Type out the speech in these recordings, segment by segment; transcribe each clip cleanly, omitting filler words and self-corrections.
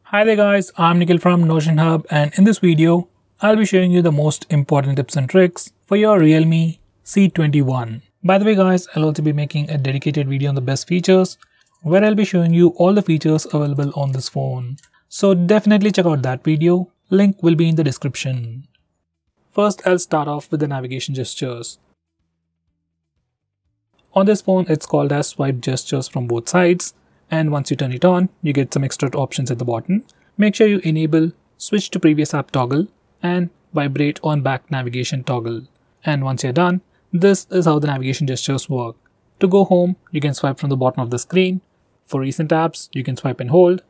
Hi there guys, I'm Nikhil from Notion Hub, and in this video, I'll be showing you the most important tips and tricks for your Realme C21. By the way guys, I'll also be making a dedicated video on the best features where I'll be showing you all the features available on this phone. So definitely check out that video, link will be in the description. First, I'll start off with the navigation gestures. On this phone, it's called as swipe gestures from both sides. And once you turn it on, you get some extra options at the bottom. Make sure you enable switch to previous app toggle and vibrate on back navigation toggle. And once you're done, this is how the navigation gestures work. To go home, you can swipe from the bottom of the screen. For recent apps, you can swipe and hold.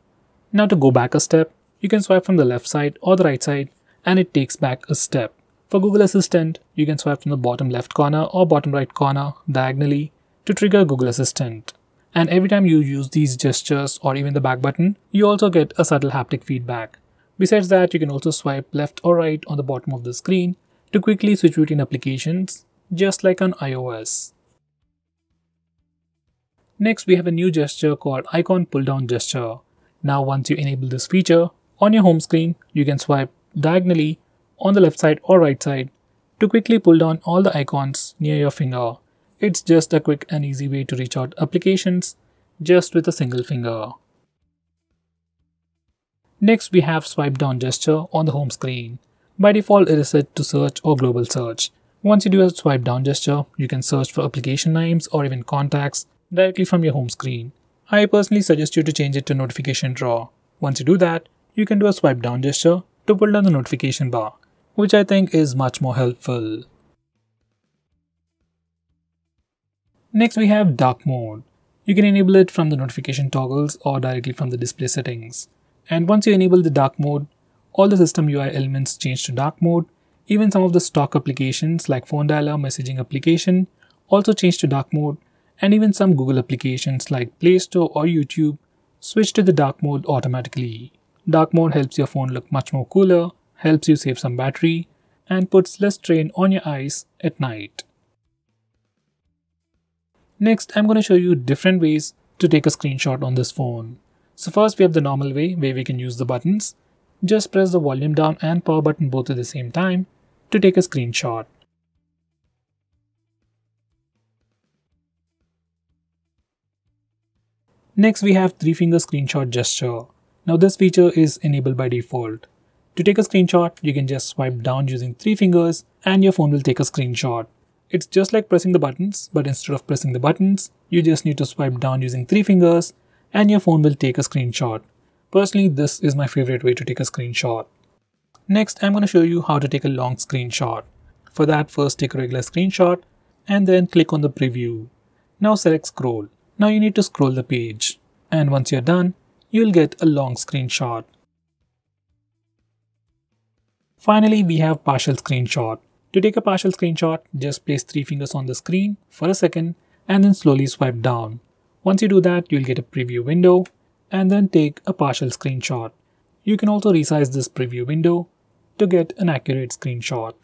Now to go back a step, you can swipe from the left side or the right side and it takes back a step. For Google Assistant, you can swipe from the bottom left corner or bottom right corner diagonally to trigger Google Assistant. And every time you use these gestures or even the back button, you also get a subtle haptic feedback. Besides that, you can also swipe left or right on the bottom of the screen to quickly switch between applications, just like on iOS. Next, we have a new gesture called icon pull down gesture. Now once you enable this feature, on your home screen, you can swipe diagonally on the left side or right side to quickly pull down all the icons near your finger. It's just a quick and easy way to reach out applications just with a single finger. Next, we have swipe down gesture on the home screen. By default, it is set to search or global search. Once you do a swipe down gesture, you can search for application names or even contacts directly from your home screen. I personally suggest you to change it to notification drawer. Once you do that, you can do a swipe down gesture to pull down the notification bar, which I think is much more helpful. Next, we have dark mode. You can enable it from the notification toggles or directly from the display settings. And once you enable the dark mode, all the system UI elements change to dark mode. Even some of the stock applications like phone dialer, messaging application also change to dark mode. And even some Google applications like Play Store or YouTube switch to the dark mode automatically. Dark mode helps your phone look much more cooler, helps you save some battery, and puts less strain on your eyes at night. Next, I'm going to show you different ways to take a screenshot on this phone. So first, we have the normal way where we can use the buttons. Just press the volume down and power button both at the same time to take a screenshot. Next, we have 3-finger screenshot gesture. Now this feature is enabled by default. To take a screenshot, you can just swipe down using 3 fingers and your phone will take a screenshot. It's just like pressing the buttons, but instead of pressing the buttons, you just need to swipe down using 3 fingers and your phone will take a screenshot. Personally, this is my favorite way to take a screenshot. Next, I'm going to show you how to take a long screenshot. For that, first take a regular screenshot and then click on the preview. Now select scroll. Now you need to scroll the page. And once you're done, you'll get a long screenshot. Finally, we have partial screenshot. To take a partial screenshot, just place 3 fingers on the screen for a second and then slowly swipe down. Once you do that, you'll get a preview window and then take a partial screenshot. You can also resize this preview window to get an accurate screenshot.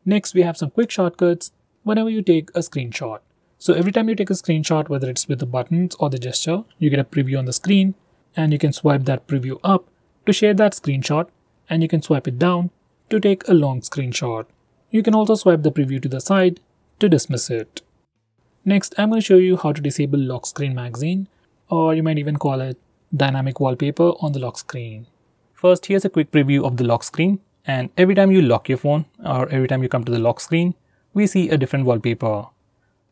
Next, we have some quick shortcuts whenever you take a screenshot. So every time you take a screenshot, whether it's with the buttons or the gesture, you get a preview on the screen and you can swipe that preview up to share that screenshot. And you can swipe it down to take a long screenshot. You can also swipe the preview to the side to dismiss it. Next, I'm going to show you how to disable lock screen magazine, or you might even call it dynamic wallpaper on the lock screen. First, here's a quick preview of the lock screen, and every time you lock your phone or every time you come to the lock screen, we see a different wallpaper.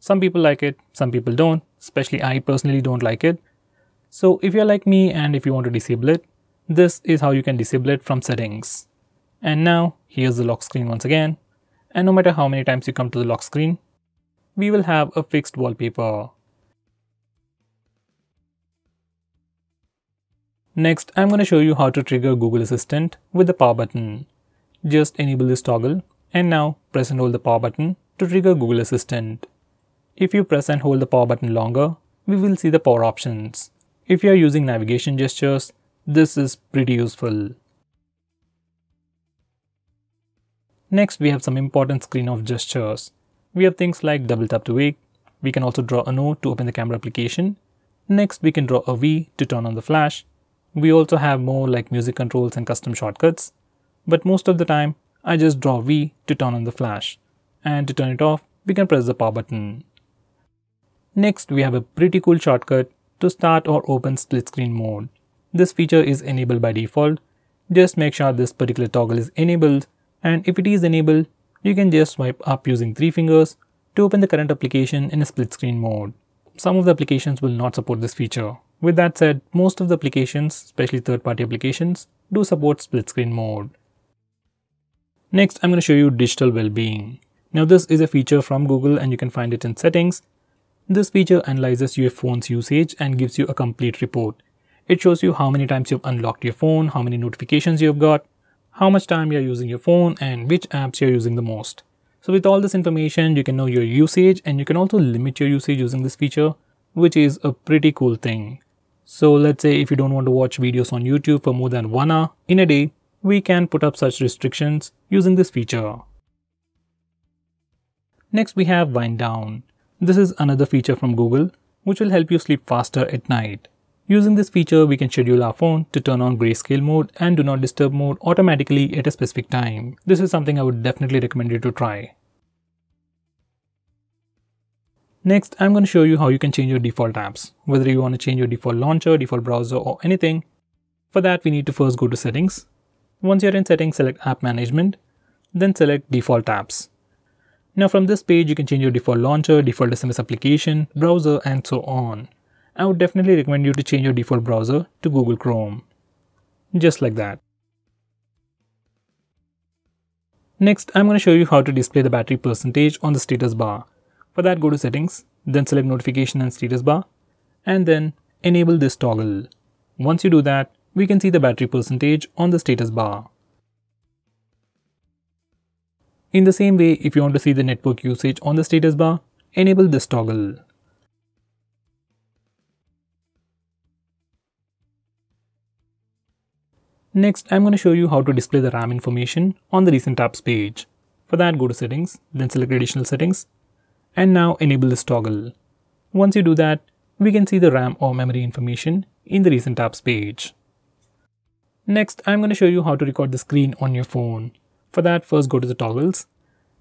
Some people like it, some people don't, especially I personally don't like it. So if you're like me and if you want to disable it, this is how you can disable it from settings. And now, here's the lock screen once again. And no matter how many times you come to the lock screen, we will have a fixed wallpaper. Next, I'm going to show you how to trigger Google Assistant with the power button. Just enable this toggle and now press and hold the power button to trigger Google Assistant. If you press and hold the power button longer, we will see the power options. If you are using navigation gestures, this is pretty useful. Next, we have some important screen off gestures. We have things like double tap to wake. We can also draw a note to open the camera application. Next, we can draw a V to turn on the flash. We also have more like music controls and custom shortcuts, but most of the time I just draw V to turn on the flash, and to turn it off we can press the power button. Next, we have a pretty cool shortcut to start or open split screen mode. This feature is enabled by default. Just make sure this particular toggle is enabled, and if it is enabled, you can just swipe up using 3 fingers to open the current application in a split screen mode. Some of the applications will not support this feature. With that said, most of the applications, especially third-party applications, do support split screen mode. Next, I'm going to show you digital well-being. Now this is a feature from Google and you can find it in settings. This feature analyzes your phone's usage and gives you a complete report. It shows you how many times you've unlocked your phone, how many notifications you've got, how much time you're using your phone, and which apps you're using the most. So with all this information, you can know your usage and you can also limit your usage using this feature, which is a pretty cool thing. So let's say if you don't want to watch videos on YouTube for more than 1 hour in a day, we can put up such restrictions using this feature. Next, we have wind down. This is another feature from Google, which will help you sleep faster at night. Using this feature, we can schedule our phone to turn on grayscale mode and do not disturb mode automatically at a specific time. This is something I would definitely recommend you to try. Next, I'm going to show you how you can change your default apps, whether you want to change your default launcher, default browser, or anything. For that, we need to first go to settings. Once you're in settings, select app management, then select default apps. Now from this page, you can change your default launcher, default SMS application, browser, and so on. I would definitely recommend you to change your default browser to Google Chrome. Just like that. Next, I'm going to show you how to display the battery percentage on the status bar. For that, go to settings, then select notification and status bar, and then enable this toggle. Once you do that, we can see the battery percentage on the status bar. In the same way, if you want to see the network usage on the status bar, enable this toggle. Next, I'm going to show you how to display the RAM information on the recent apps page. For that, go to settings, then select additional settings, and now enable this toggle. Once you do that, we can see the RAM or memory information in the recent apps page. Next, I'm going to show you how to record the screen on your phone. For that, first go to the toggles,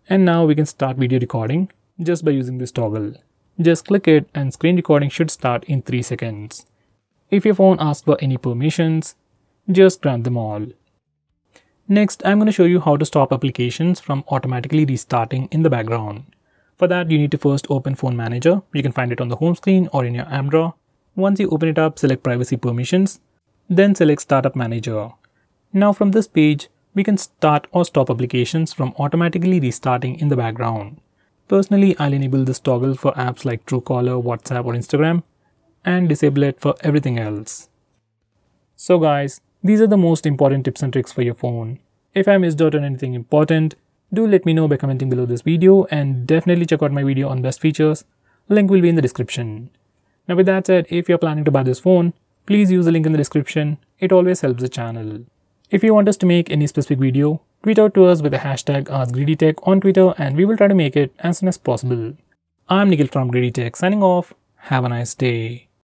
and now we can start video recording just by using this toggle. Just click it and screen recording should start in 3 seconds. If your phone asks for any permissions, just grant them all. Next, I'm going to show you how to stop applications from automatically restarting in the background. For that, you need to first open Phone Manager. You can find it on the home screen or in your app drawer. Once you open it up, select Privacy Permissions, then select Startup Manager. Now from this page, we can start or stop applications from automatically restarting in the background. Personally, I'll enable this toggle for apps like Truecaller, WhatsApp, or Instagram, and disable it for everything else. So guys, these are the most important tips and tricks for your phone. If I missed out on anything important, do let me know by commenting below this video, and definitely check out my video on best features. Link will be in the description. Now with that said, if you're planning to buy this phone, please use the link in the description. It always helps the channel. If you want us to make any specific video, tweet out to us with the hashtag AskGreedyTech on Twitter and we will try to make it as soon as possible. I'm Nikhil from GreedyTech signing off. Have a nice day.